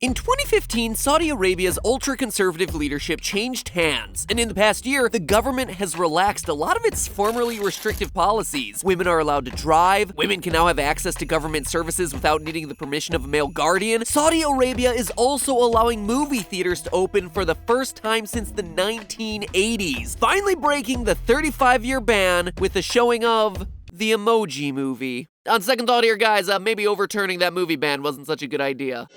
In 2015, Saudi Arabia's ultra-conservative leadership changed hands, and in the past year, the government has relaxed a lot of its formerly restrictive policies. Women are allowed to drive, women can now have access to government services without needing the permission of a male guardian. Saudi Arabia is also allowing movie theaters to open for the first time since the 1980s, finally breaking the 35-year ban with the showing of the Emoji Movie. On second thought here, guys, maybe overturning that movie ban wasn't such a good idea.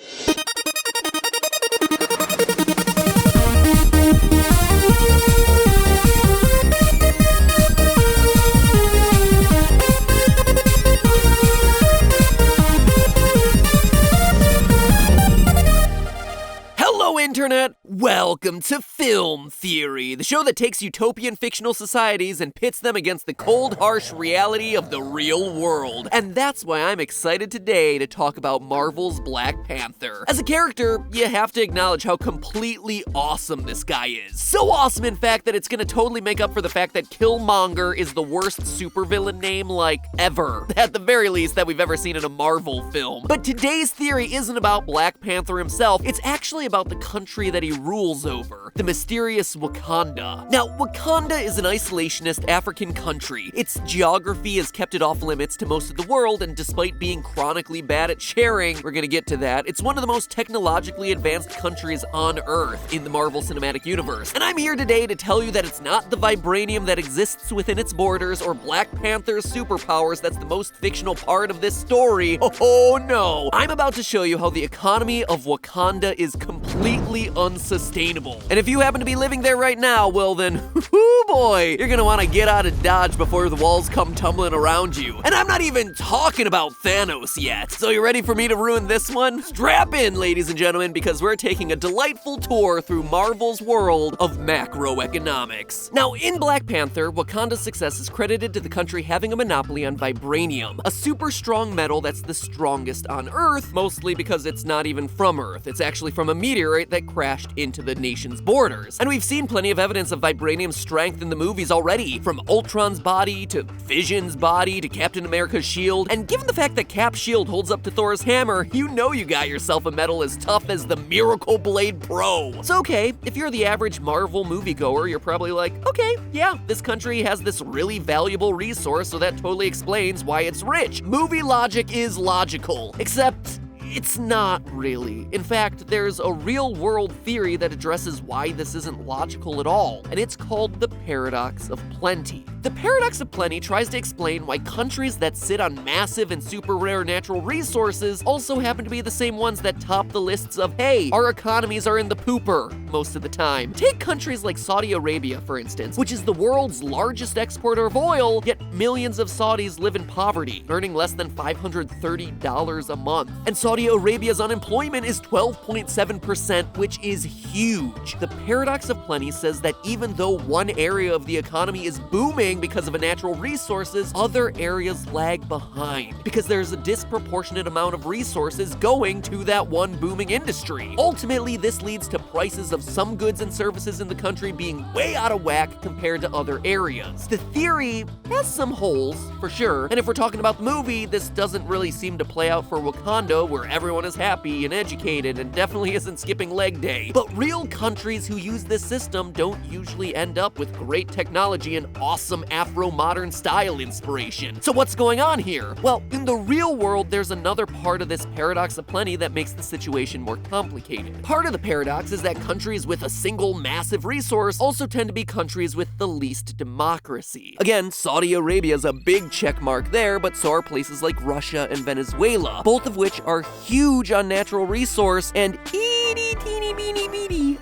Internet, welcome to Film Theory, the show that takes utopian fictional societies and pits them against the cold, harsh reality of the real world. And that's why I'm excited today to talk about Marvel's Black Panther. As a character, you have to acknowledge how completely awesome this guy is. So awesome, in fact, that it's gonna totally make up for the fact that Killmonger is the worst supervillain name, like, ever. At the very least, that we've ever seen in a Marvel film. But today's theory isn't about Black Panther himself, it's actually about the country that he rules over, the mysterious Wakanda. Now, Wakanda is an isolationist African country. Its geography has kept it off limits to most of the world, and despite being chronically bad at sharing, we're gonna get to that, it's one of the most technologically advanced countries on Earth in the Marvel Cinematic Universe. And I'm here today to tell you that it's not the vibranium that exists within its borders or Black Panther's superpowers that's the most fictional part of this story. Oh no! I'm about to show you how the economy of Wakanda is completely unsustainable. And if you happen to be living there right now, well then, whoo boy, you're gonna wanna get out of Dodge before the walls come tumbling around you. And I'm not even talking about Thanos yet. So you ready for me to ruin this one? Strap in, ladies and gentlemen, because we're taking a delightful tour through Marvel's world of macroeconomics. Now, in Black Panther, Wakanda's success is credited to the country having a monopoly on vibranium, a super strong metal that's the strongest on Earth, mostly because it's not even from Earth. It's actually from a meteorite that crashed into the nation's borders. And we've seen plenty of evidence of vibranium's strength in the movies already, from Ultron's body to Vision's body to Captain America's shield. And given the fact that Cap's shield holds up to Thor's hammer, you know you got yourself a metal as tough as the Miracle Blade Pro. So okay, if you're the average Marvel moviegoer, you're probably like, okay, yeah, this country has this really valuable resource, so that totally explains why it's rich. Movie logic is logical, except it's not really. In fact, there's a real-world theory that addresses why this isn't logical at all, and it's called the Paradox of Plenty. The Paradox of Plenty tries to explain why countries that sit on massive and super rare natural resources also happen to be the same ones that top the lists of, hey, our economies are in the pooper most of the time. Take countries like Saudi Arabia, for instance, which is the world's largest exporter of oil, yet millions of Saudis live in poverty, earning less than $530 a month. And Saudi Arabia's unemployment is 12.7%, which is huge. The Paradox of Plenty says that even though one area of the economy is booming because of a natural resources, other areas lag behind because there's a disproportionate amount of resources going to that one booming industry. Ultimately, this leads to prices of some goods and services in the country being way out of whack compared to other areas. The theory has some holes, for sure, and if we're talking about the movie, this doesn't really seem to play out for Wakanda, where everyone is happy and educated and definitely isn't skipping leg day. But real countries who use this system don't usually end up with great technology and awesome Afro-modern style inspiration. So what's going on here? Well, in the real world, there's another part of this Paradox of Plenty that makes the situation more complicated. Part of the paradox is that countries with a single massive resource also tend to be countries with the least democracy. Again, Saudi Arabia's a big check mark there, but so are places like Russia and Venezuela, both of which are huge on natural resource and teeny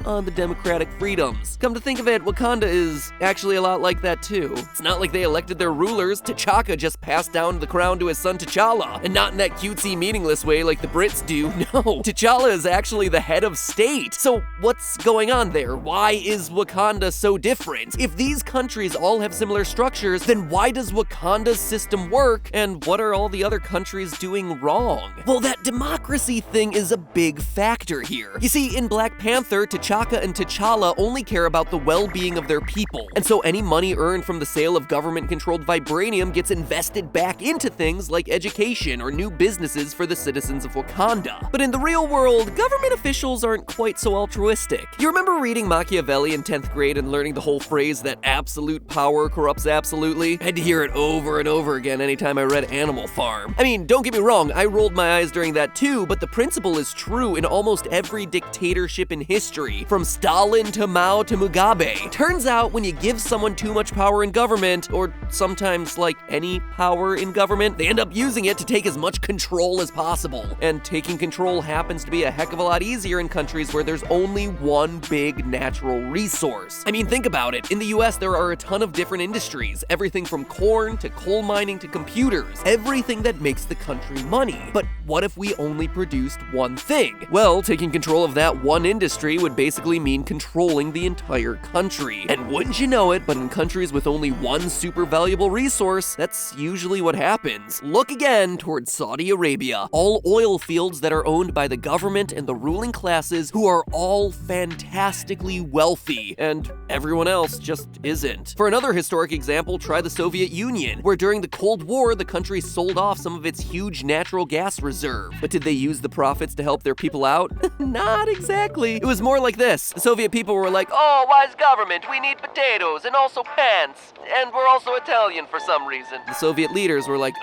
on the democratic freedoms. Come to think of it, Wakanda is actually a lot like that too. It's not like they elected their rulers. T'Chaka just passed down the crown to his son T'Challa, and not in that cutesy meaningless way like the Brits do. No, T'Challa is actually the head of state. So what's going on there? Why is Wakanda so different? If these countries all have similar structures, then why does Wakanda's system work, and what are all the other countries doing wrong? Well, that democracy thing is a big factor here. You see, in Black Panther, T'Challa T'Chaka and T'Challa only care about the well-being of their people, and so any money earned from the sale of government-controlled vibranium gets invested back into things like education or new businesses for the citizens of Wakanda. But in the real world, government officials aren't quite so altruistic. You remember reading Machiavelli in 10th grade and learning the whole phrase that absolute power corrupts absolutely? I had to hear it over and over again anytime I read Animal Farm. I mean, don't get me wrong, I rolled my eyes during that too, but the principle is true in almost every dictatorship in history, from Stalin to Mao to Mugabe. Turns out when you give someone too much power in government, or sometimes like any power in government, they end up using it to take as much control as possible. And taking control happens to be a heck of a lot easier in countries where there's only one big natural resource. I mean, think about it. In the US, there are a ton of different industries, everything from corn to coal mining to computers, everything that makes the country money. But what if we only produced one thing? Well, taking control of that one industry would basically mean controlling the entire country. And wouldn't you know it, but in countries with only one super valuable resource, that's usually what happens. Look again towards Saudi Arabia. All oil fields that are owned by the government and the ruling classes, who are all fantastically wealthy, and everyone else just isn't. For another historic example, try the Soviet Union, where during the Cold War, the country sold off some of its huge natural gas reserve. But did they use the profits to help their people out? Not exactly. It was more like this. The Soviet people were like, "Oh, wise government, we need potatoes and also pants. And we're also Italian for some reason." The Soviet leaders were like,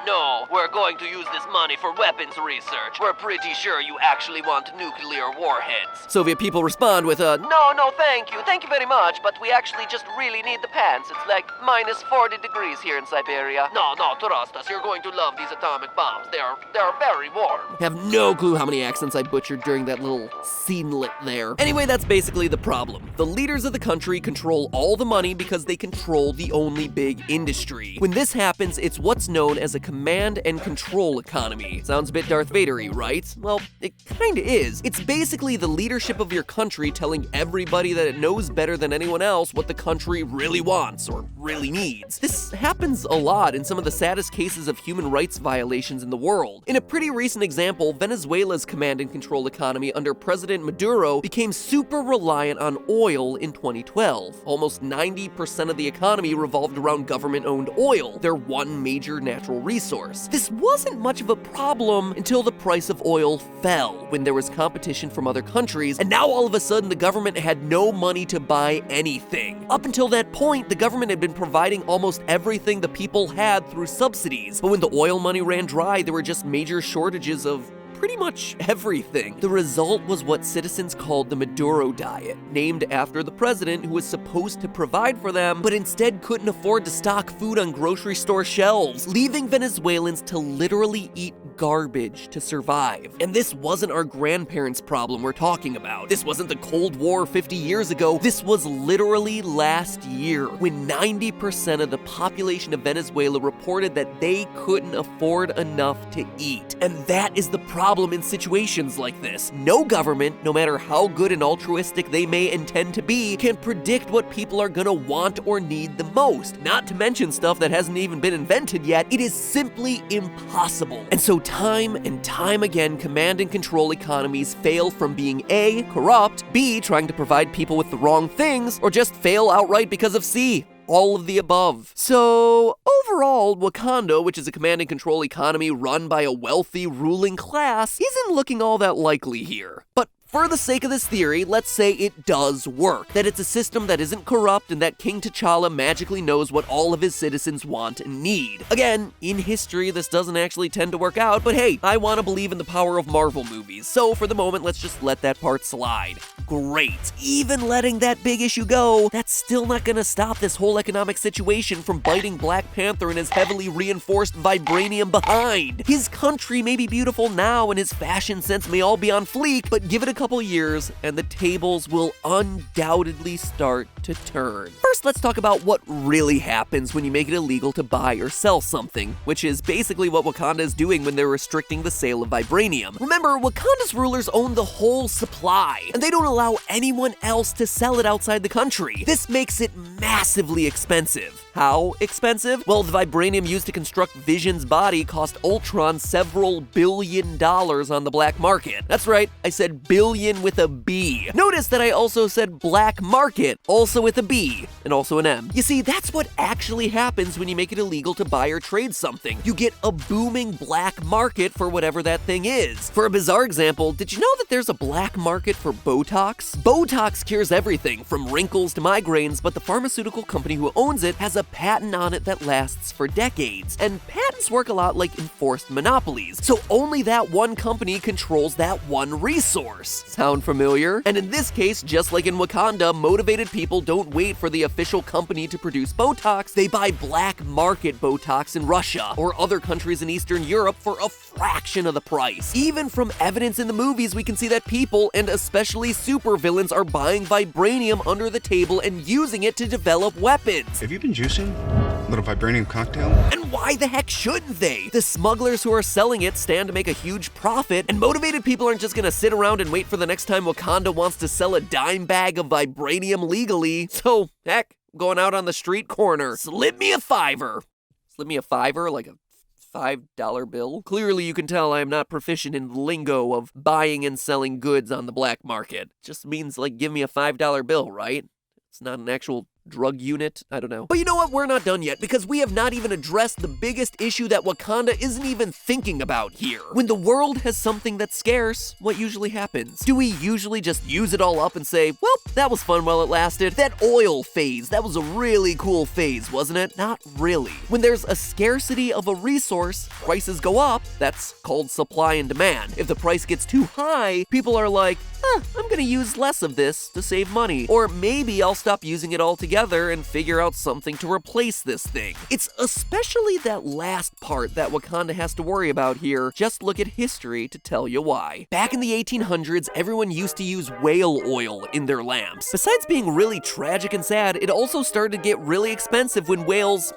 no, we're going to use this money for weapons research. We're pretty sure you actually want nuclear warheads. Soviet people respond with no, thank you. Thank you very much, but we actually just really need the pants. It's like minus 40 degrees here in Siberia. No, trust us. You're going to love these atomic bombs. They're very warm. I have no clue how many accents I butchered during that little scenelet there. Anyway, that's basically the problem. The leaders of the country control all the money because they control the only big industry. When this happens, it's what's known as a command and control economy. Sounds a bit Darth Vader-y, right? Well, it kinda is. It's basically the leadership of your country telling everybody that it knows better than anyone else what the country really wants or really needs. This happens a lot in some of the saddest cases of human rights violations in the world. In a pretty recent example, Venezuela's command and control economy under President Maduro became super reliant on oil in 2012. Almost 90% of the economy revolved around government-owned oil, their one major natural resource. This wasn't much of a problem until the price of oil fell, when there was competition from other countries, and now all of a sudden the government had no money to buy anything. Up until that point, the government had been providing almost everything the people had through subsidies, but when the oil money ran dry, there were just major shortages of pretty much everything. The result was what citizens called the Maduro diet, named after the president who was supposed to provide for them, but instead couldn't afford to stock food on grocery store shelves, leaving Venezuelans to literally eat garbage to survive. And this wasn't our grandparents' problem we're talking about. This wasn't the Cold War 50 years ago. This was literally last year, when 90% of the population of Venezuela reported that they couldn't afford enough to eat. And that is the problem in situations like this. No government, no matter how good and altruistic they may intend to be, can predict what people are gonna want or need the most. Not to mention stuff that hasn't even been invented yet. It is simply impossible. And so time and time again, command and control economies fail from being A, corrupt, B, trying to provide people with the wrong things, or just fail outright because of C. All of the above. So, overall, Wakanda, which is a command and control economy run by a wealthy ruling class, isn't looking all that likely here. But for the sake of this theory, let's say it does work, that it's a system that isn't corrupt and that King T'Challa magically knows what all of his citizens want and need. Again, in history, this doesn't actually tend to work out, but hey, I want to believe in the power of Marvel movies, so for the moment, let's just let that part slide. Great. Even letting that big issue go, that's still not gonna stop this whole economic situation from biting Black Panther and his heavily reinforced vibranium behind. His country may be beautiful now and his fashion sense may all be on fleek, but give it a couple years and the tables will undoubtedly start to turn. First, let's talk about what really happens when you make it illegal to buy or sell something, which is basically what Wakanda is doing when they're restricting the sale of vibranium. Remember, Wakanda's rulers own the whole supply, and they don't allow anyone else to sell it outside the country. This makes it massively expensive. How expensive? Well, the vibranium used to construct Vision's body cost Ultron several $billion on the black market. That's right, I said billion with a B. Notice that I also said black market, also with a B, and also an M. You see, that's what actually happens when you make it illegal to buy or trade something. You get a booming black market for whatever that thing is. For a bizarre example, did you know that there's a black market for Botox? Botox cures everything from wrinkles to migraines, but the pharmaceutical company who owns it has a patent on it that lasts for decades. And patents work a lot like enforced monopolies, so only that one company controls that one resource. Sound familiar? And in this case, just like in Wakanda, motivated people don't wait for the official company to produce Botox, they buy black market Botox in Russia or other countries in Eastern Europe for a fraction of the price. Even from evidence in the movies, we can see that people, and especially supervillains, are buying vibranium under the table and using it to develop weapons. Have you been juicing? A little vibranium cocktail? And why the heck shouldn't they? The smugglers who are selling it stand to make a huge profit, and motivated people aren't just gonna sit around and wait for the next time Wakanda wants to sell a dime bag of vibranium legally. So, heck, going out on the street corner, slip me a $5. Slip me a $5, like a $5 bill? Clearly you can tell I am not proficient in the lingo of buying and selling goods on the black market. Just means, like, give me a $5 bill, right? It's not an actual drug unit? I don't know. But you know what? We're not done yet, because we have not even addressed the biggest issue that Wakanda isn't even thinking about here. When the world has something that's scarce, what usually happens? Do we usually just use it all up and say, well, that was fun while it lasted? That oil phase, that was a really cool phase, wasn't it? Not really. When there's a scarcity of a resource, prices go up. That's called supply and demand. If the price gets too high, people are like, I'm gonna use less of this to save money. Or maybe I'll stop using it altogether and figure out something to replace this thing. It's especially that last part that Wakanda has to worry about here. Just look at history to tell you why. Back in the 1800s, everyone used to use whale oil in their lamps. Besides being really tragic and sad, it also started to get really expensive when whales,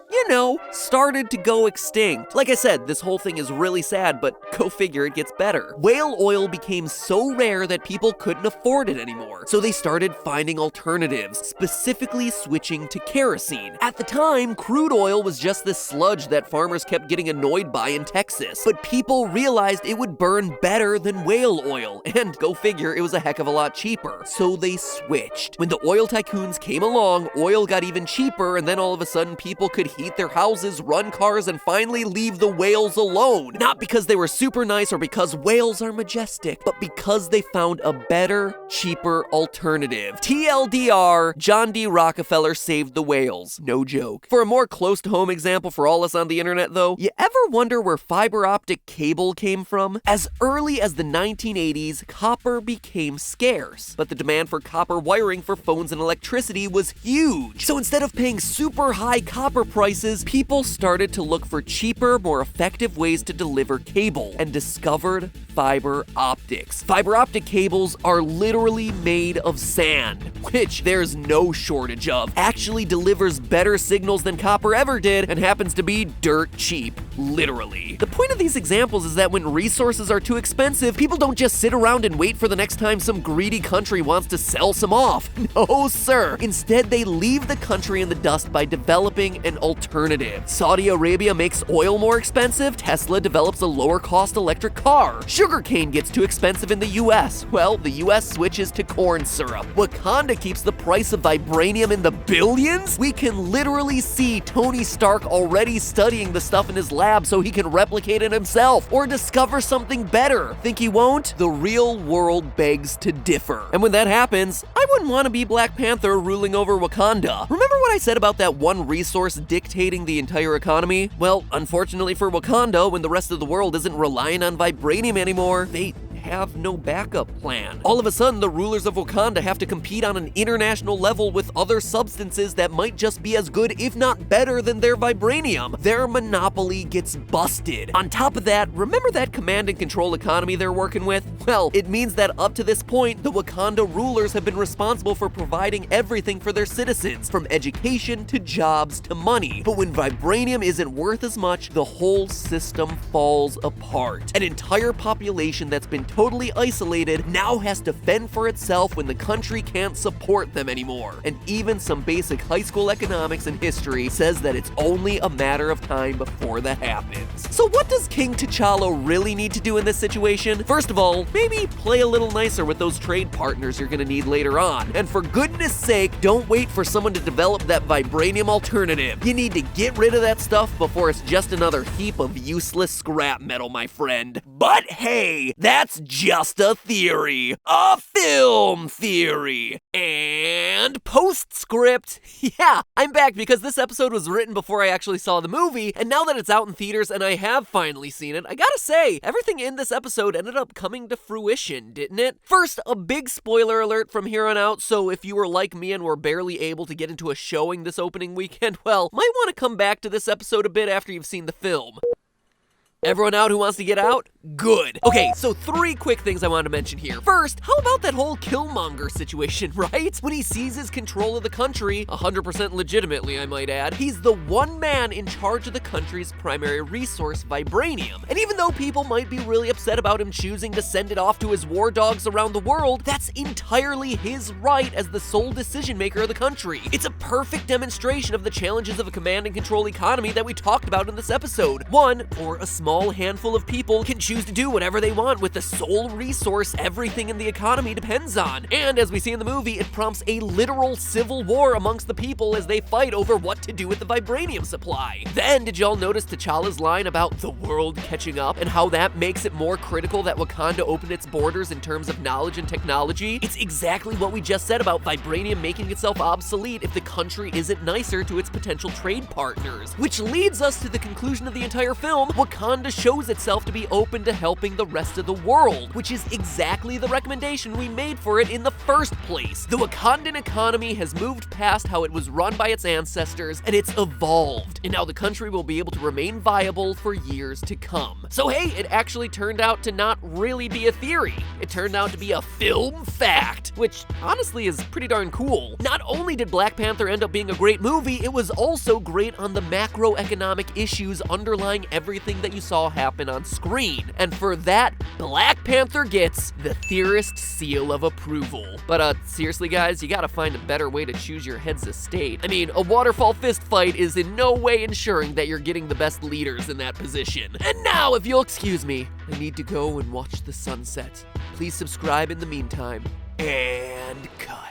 started to go extinct. Like I said, this whole thing is really sad, but go figure, it gets better. Whale oil became so rare that people couldn't afford it anymore, so they started finding alternatives, specifically switching to kerosene. At the time, crude oil was just this sludge that farmers kept getting annoyed by in Texas, but people realized it would burn better than whale oil, and go figure, it was a heck of a lot cheaper, so they switched. When the oil tycoons came along, oil got even cheaper, and then all of a sudden people could heat their houses, run cars, and finally leave the whales alone. Not because they were super nice or because whales are majestic, but because they found a better, cheaper alternative. TLDR, John D. Rockefeller saved the whales. No joke. For a more close-to-home example for all us on the internet, though, you ever wonder where fiber optic cable came from? As early as the 1980s, copper became scarce, but the demand for copper wiring for phones and electricity was huge. So instead of paying super high copper prices, people started to look for cheaper, more effective ways to deliver cable, and discovered fiber optics. Fiber optic cables are literally made of sand, which there's no shortage of. Actually delivers better signals than copper ever did, and happens to be dirt cheap, literally. The point of these examples is that when resources are too expensive, people don't just sit around and wait for the next time some greedy country wants to sell some off. No, sir. Instead, they leave the country in the dust by developing an alternative. Saudi Arabia makes oil more expensive, Tesla develops a lower cost electric car. Sugarcane gets too expensive in the US. Well, the US switches to corn syrup. Wakanda keeps the price of vibranium in the billions? We can literally see Tony Stark already studying the stuff in his lab so he can replicate it himself, or discover something better. Think he won't? The real world begs to differ. And when that happens, I wouldn't want to be Black Panther ruling over Wakanda. Remember what I said about that one resource dictating the entire economy? Well, unfortunately for Wakanda, when the rest of the world isn't relying on vibranium anymore, they have no backup plan. All of a sudden, the rulers of Wakanda have to compete on an international level with other substances that might just be as good, if not better, than their vibranium. Their monopoly gets busted. On top of that, remember that command and control economy they're working with? Well, it means that up to this point, the Wakanda rulers have been responsible for providing everything for their citizens, from education to jobs to money. But when vibranium isn't worth as much, the whole system falls apart. An entire population that's been totally isolated, now has to fend for itself when the country can't support them anymore. And even some basic high school economics and history says that it's only a matter of time before that happens. So what does King T'Challa really need to do in this situation? First of all, maybe play a little nicer with those trade partners you're gonna need later on. And for goodness sake, don't wait for someone to develop that vibranium alternative. You need to get rid of that stuff before it's just another heap of useless scrap metal, my friend. But hey, that's just a theory. A film theory. And postscript. Yeah, I'm back because this episode was written before I actually saw the movie, and now that it's out in theaters and I have finally seen it, I gotta say, everything in this episode ended up coming to fruition, didn't it? First, a big spoiler alert from here on out, so if you were like me and were barely able to get into a showing this opening weekend, well, might want to come back to this episode a bit after you've seen the film. Everyone out who wants to get out? Good. Okay, so 3 quick things I wanted to mention here. First, how about that whole Killmonger situation, right? When he seizes control of the country, 100% legitimately, I might add, he's the one man in charge of the country's primary resource, vibranium. And even though people might be really upset about him choosing to send it off to his war dogs around the world, that's entirely his right as the sole decision maker of the country. It's a perfect demonstration of the challenges of a command and control economy that we talked about in this episode. One, or a small handful of people can choose to do whatever they want with the sole resource everything in the economy depends on. And as we see in the movie, it prompts a literal civil war amongst the people as they fight over what to do with the vibranium supply. Then, did y'all notice T'Challa's line about the world catching up and how that makes it more critical that Wakanda open its borders in terms of knowledge and technology? It's exactly what we just said about vibranium making itself obsolete if the country isn't nicer to its potential trade partners. Which leads us to the conclusion of the entire film. Wakanda shows itself to be open to helping the rest of the world, which is exactly the recommendation we made for it in the first place. The Wakandan economy has moved past how it was run by its ancestors, and it's evolved, and now the country will be able to remain viable for years to come. So hey, it actually turned out to not really be a theory. It turned out to be a film fact, which honestly is pretty darn cool. Not only did Black Panther end up being a great movie, it was also great on the macroeconomic issues underlying everything that you saw happen on screen. And for that, Black Panther gets the theorist seal of approval. But seriously guys, you gotta find a better way to choose your head's estate. I mean, a waterfall fist fight is in no way ensuring that you're getting the best leaders in that position. And now, if you'll excuse me, I need to go and watch the sunset. Please subscribe in the meantime. And cut.